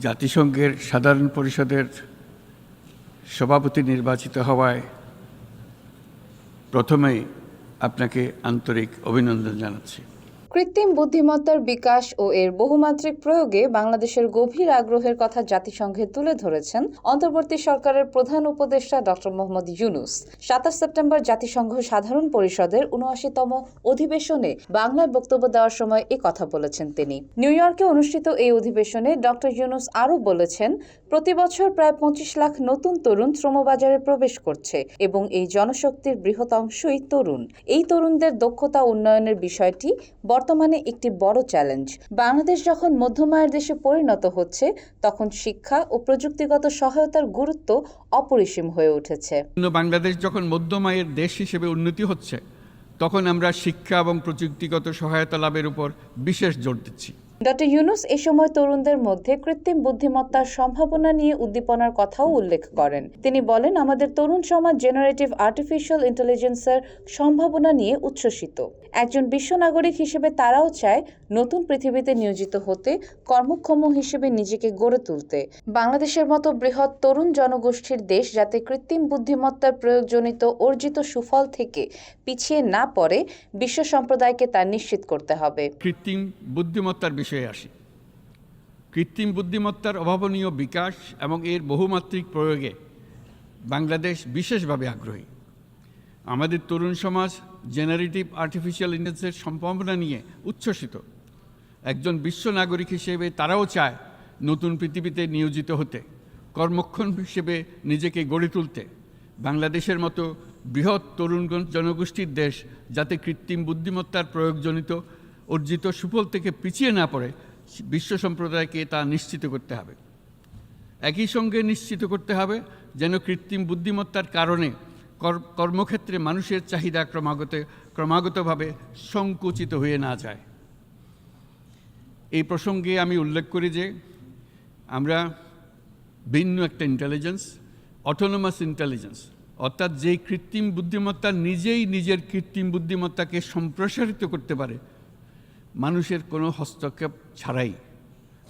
জাতিসংঘের সাধারণ পরিষদের সভাপতি নির্বাচিত হওয়ায় প্রথমেই আপনাকে আন্তরিক অভিনন্দন জানাচ্ছি। কৃত্রিম বুদ্ধিমত্তার বিকাশ ও এর বহুমাত্রিক প্রয়োগে বাংলাদেশের গভীর আগ্রহের কথা জাতিসংঘে তুলে ধরেছেন অন্তর্বর্তী সরকারের প্রধান উপদেষ্টা ডক্টর মোহাম্মদ ইউনূস। ২৭ সেপ্টেম্বর জাতিসংঘ সাধারণ পরিষদের ৭৯তম অধিবেশনে বাংলায় বক্তব্য দেওয়ার সময় এ কথা বলেছেন তিনি। নিউ ইয়র্কে অনুষ্ঠিত এই অধিবেশনে ডক্টর ইউনূস আরও বলেছেন, প্রতি বছর প্রায় ২৫ লাখ নতুন তরুণ শ্রমবাজারে প্রবেশ করছে এবং এই জনশক্তির বৃহৎ অংশই তরুণ। এই তরুণদের দক্ষতা উন্নয়নের বিষয়টি বর্তমানে একটি বড় চ্যালেঞ্জ। বাংলাদেশ যখন মধ্যম আয়ের দেশে পরিণত হচ্ছে, তখন শিক্ষা ও প্রযুক্তিগত সহায়তার গুরুত্ব অপরিসীম হয়ে উঠেছে। বাংলাদেশ যখন মধ্যম আয়ের দেশ হিসেবে উন্নতি হচ্ছে, তখন আমরা শিক্ষা এবং প্রযুক্তিগত সহায়তা লাভের উপর বিশেষ জোর দিচ্ছি। ডক্টর ইউনূস এ সময় তরুণদের মধ্যে কৃত্রিম বুদ্ধিমত্তার সম্ভাবনা নিয়ে উদ্দীপনার কথাও উল্লেখ করেন। তিনি বলেন, আমাদের তরুণ সমাজ জেনারেটিভ আর্টিফিশিয়াল ইন্টেলিজেন্সের সম্ভাবনা নিয়ে উচ্ছ্বসিত। একজন বিশ্ব নাগরিক হিসেবে তারাও চায় নতুন পৃথিবীতে নিয়োজিত হতে, কর্মক্ষম হিসেবে নিজেকে গড়ে তুলতে। বাংলাদেশের মতো বৃহৎ তরুণ জনগোষ্ঠীর দেশ যাতে কৃত্রিম বুদ্ধিমত্তার প্রয়োগজনিত অর্জিত সুফল থেকে পিছিয়ে না পড়ে, বিশ্ব সম্প্রদায়কে তা নিশ্চিত করতে হবে। কৃত্রিম বুদ্ধিমত্তার বিষয়ে আসি। কৃত্রিম বুদ্ধিমত্তার অভাবনীয় বিকাশ এবং এর বহুমাত্রিক প্রয়োগে বাংলাদেশ বিশেষভাবে আগ্রহী। আমাদের তরুণ সমাজ জেনারেটিভ আর্টিফিশিয়াল ইন্টেলিজেন্সের সম্ভাবনা নিয়ে উচ্ছ্বসিত। একজন বিশ্ব নাগরিক হিসেবে তারাও চায় নতুন পৃথিবীতে নিয়োজিত হতে, কর্মক্ষম হিসেবে নিজেকে গড়ে তুলতে। বাংলাদেশের মতো বৃহৎ তরুণ জনগোষ্ঠীর দেশ যাতে কৃত্রিম বুদ্ধিমত্তার প্রয়োগজনিত অর্জিত সুফল থেকে পিছিয়ে না পড়ে, বিশ্ব সম্প্রদায়কে তা নিশ্চিত করতে হবে। একই সঙ্গে নিশ্চিত করতে হবে যেন কৃত্রিম বুদ্ধিমত্তার কারণে কর্মক্ষেত্রে মানুষের চাহিদা ক্রমাগতভাবে সংকুচিত হয়ে না যায়। এই প্রসঙ্গে আমি উল্লেখ করি যে আমরা ভিন্ন একটা ইন্টেলিজেন্স, অটোনোমাস ইন্টেলিজেন্স, অর্থাৎ যেই কৃত্রিম বুদ্ধিমত্তা নিজেই নিজের কৃত্রিম বুদ্ধিমত্তাকে সম্প্রসারিত করতে পারে মানুষের কোনো হস্তক্ষেপ ছাড়াই,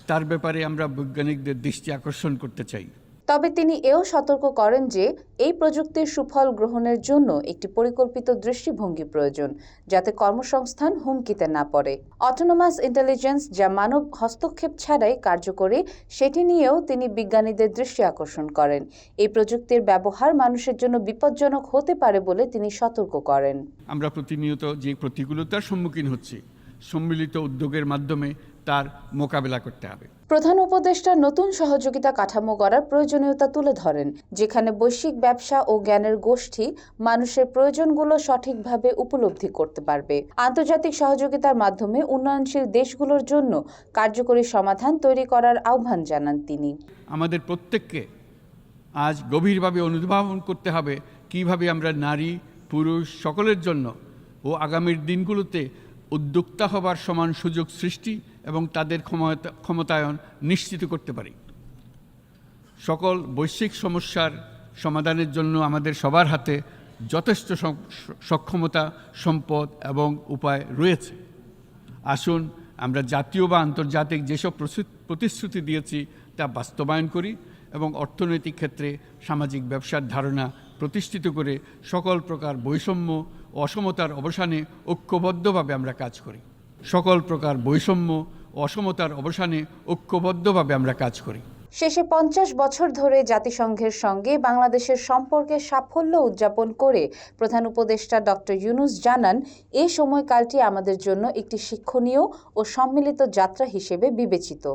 তার ব্যাপারে আমরা বৈজ্ঞানিকদের দৃষ্টি আকর্ষণ করতে চাই। তবে তিনি এও সতর্ক করেন যে এই প্রযুক্তির সুফল গ্রহণের জন্য একটি পরিকল্পিত দৃষ্টিভঙ্গি প্রয়োজন, যাতে কর্মসংস্থান হুমকিতে না পড়ে। অটোনোমাস ইন্টেলিজেন্স যা মানব হস্তক্ষেপ ছাড়াই কার্যকরী, সেটি নিয়েও তিনি বিজ্ঞানীদের দৃষ্টি আকর্ষণ করেন। এই প্রযুক্তির ব্যবহার মানুষের জন্য বিপজ্জনক হতে পারে বলে তিনি সতর্ক করেন। আমরা প্রতিনিয়ত যে প্রতিকূলতার সম্মুখীন হচ্ছি, সম্মিলিত উদ্যোগের মাধ্যমে তার মোকাবেলা করতে হবে। প্রধান উপদেষ্টা নতুন সহযোগিতা কাঠামো গড়ার প্রয়োজনীয়তা তুলে ধরেন, যেখানে বৈশ্বিক ব্যবসা ও জ্ঞানের গোষ্ঠী মানুষের প্রয়োজনগুলো সঠিকভাবে উপলব্ধি করতে পারবে। আন্তর্জাতিক সহযোগিতার মাধ্যমে উন্নয়নশীল দেশগুলোর জন্য কার্যকরী সমাধান তৈরি করার আহ্বান জানান তিনি। আমাদের প্রত্যেককে আজ গভীরভাবে অনুধাবন করতে হবে কিভাবে আমরা নারী পুরুষ সকলের জন্য ও আগামীর দিনগুলোতে উদ্যোক্তা হবার সমান সুযোগ সৃষ্টি এবং তাদের ক্ষমতায়ন নিশ্চিত করতে পারি। সকল বৈশ্বিক সমস্যার সমাধানের জন্য আমাদের সবার হাতে যথেষ্ট সক্ষমতা, সম্পদ এবং উপায় রয়েছে। আসুন আমরা জাতীয় বা আন্তর্জাতিক যেসব প্রতিশ্রুতি দিয়েছি তা বাস্তবায়ন করি এবং অর্থনৈতিক ক্ষেত্রে সামাজিক ব্যবসার ধারণা প্রতিষ্ঠিত করে সকল প্রকার বৈষম্য ও অসমতার অবসানে ঐক্যবদ্ধভাবে আমরা কাজ করি। সকল প্রকার বৈষম্য ও অসমতার অবসানে ঐক্যবদ্ধভাবে আমরা কাজ করি। শেষে ৫০ বছর ধরে জাতিসংঘের সঙ্গে বাংলাদেশের সম্পর্কের সাফল্য উদযাপন করে প্রধান উপদেষ্টা ডক্টর ইউনূস জানান, এই সময়কালটি আমাদের জন্য একটি শিক্ষণীয় ও সম্মিলিত যাত্রা হিসেবে বিবেচিত।